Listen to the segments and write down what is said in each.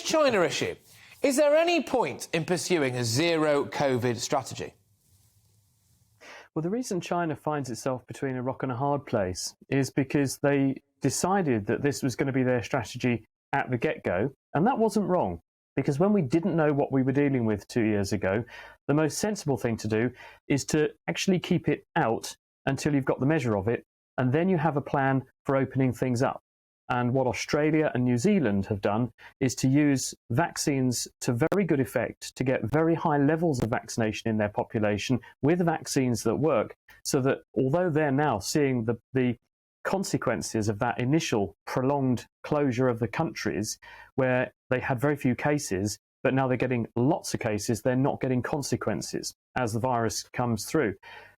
China issue, is there any point in pursuing a zero-COVID strategy? Well, the reason China finds itself between a rock and a hard place is because they decided that this was going to be their strategy at the get-go, and that wasn't wrong. Because when we didn't know what we were dealing with 2 years ago, the most sensible thing to do is to actually keep it out until you've got the measure of it, and then you have a plan for opening things up. And what Australia and New Zealand have done is to use vaccines to very good effect to get very high levels of vaccination in their population with vaccines that work, so that although they're now seeing the consequences of that initial prolonged closure of the countries where they had very few cases, but now they're getting lots of cases, they're not getting consequences as the virus comes through.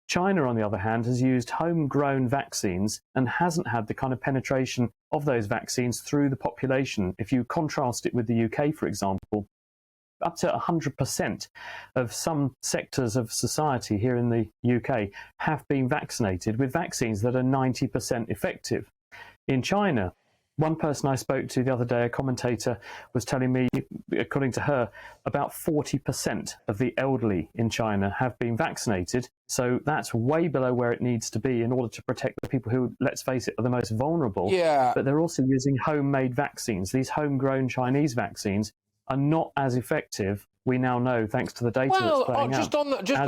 China, on the other hand, has used homegrown vaccines and hasn't had the kind of penetration of those vaccines through the population. If you contrast it with the UK, for example, up to 100% of some sectors of society here in the UK have been vaccinated with vaccines that are 90% effective. In China, one person I spoke to the other day, a commentator, was telling me, according to her, about 40% of the elderly in China have been vaccinated. So that's way below where it needs to be in order to protect the people who, let's face it, are the most vulnerable. Yeah. But they're also using homemade vaccines. These homegrown Chinese vaccines are not as effective, we now know, thanks to the data that's playing out, as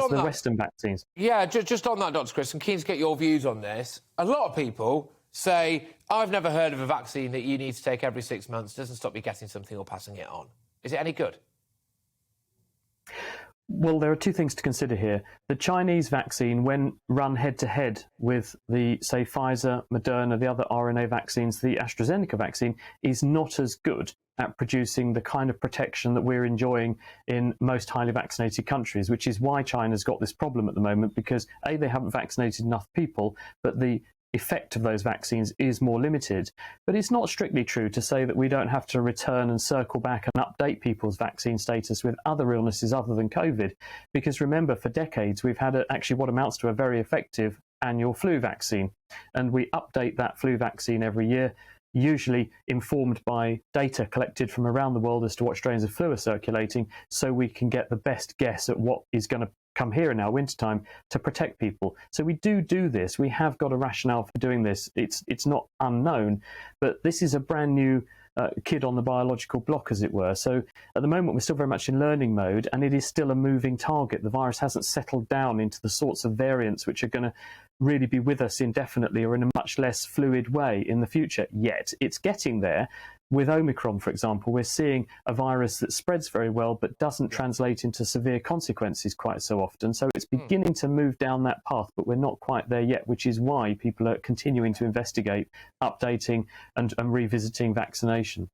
the Western vaccines. Yeah, just on that, Dr. Chris, I'm keen to get your views on this. A lot of people say, I've never heard of a vaccine that you need to take every 6 months. Doesn't stop you getting something or passing it on. Is it any good? Well, there are two things to consider here. The Chinese vaccine, when run head-to-head with the, say, Pfizer, Moderna, the other RNA vaccines, the AstraZeneca vaccine, is not as good at producing the kind of protection that we're enjoying in most highly vaccinated countries, which is why China's got this problem at the moment, because, A, they haven't vaccinated enough people, but the effect of those vaccines is more limited. But it's not strictly true to say that we don't have to return and circle back and update people's vaccine status with other illnesses other than COVID. Because remember, for decades, we've had actually what amounts to a very effective annual flu vaccine. And we update that flu vaccine every year, usually informed by data collected from around the world as to what strains of flu are circulating, so we can get the best guess at what is going to come here in our wintertime to protect people. So we do this. We have got a rationale for doing this. It's not unknown, but this is a brand new kid on the biological block, as it were. So at the moment, we're still very much in learning mode, and it is still a moving target. The virus hasn't settled down into the sorts of variants which are going to really be with us indefinitely or in a much less fluid way in the future yet. It's getting there. With Omicron, for example, we're seeing a virus that spreads very well but doesn't translate into severe consequences quite so often. So it's beginning to move down that path, but we're not quite there yet, which is why people are continuing to investigate, updating and revisiting vaccination.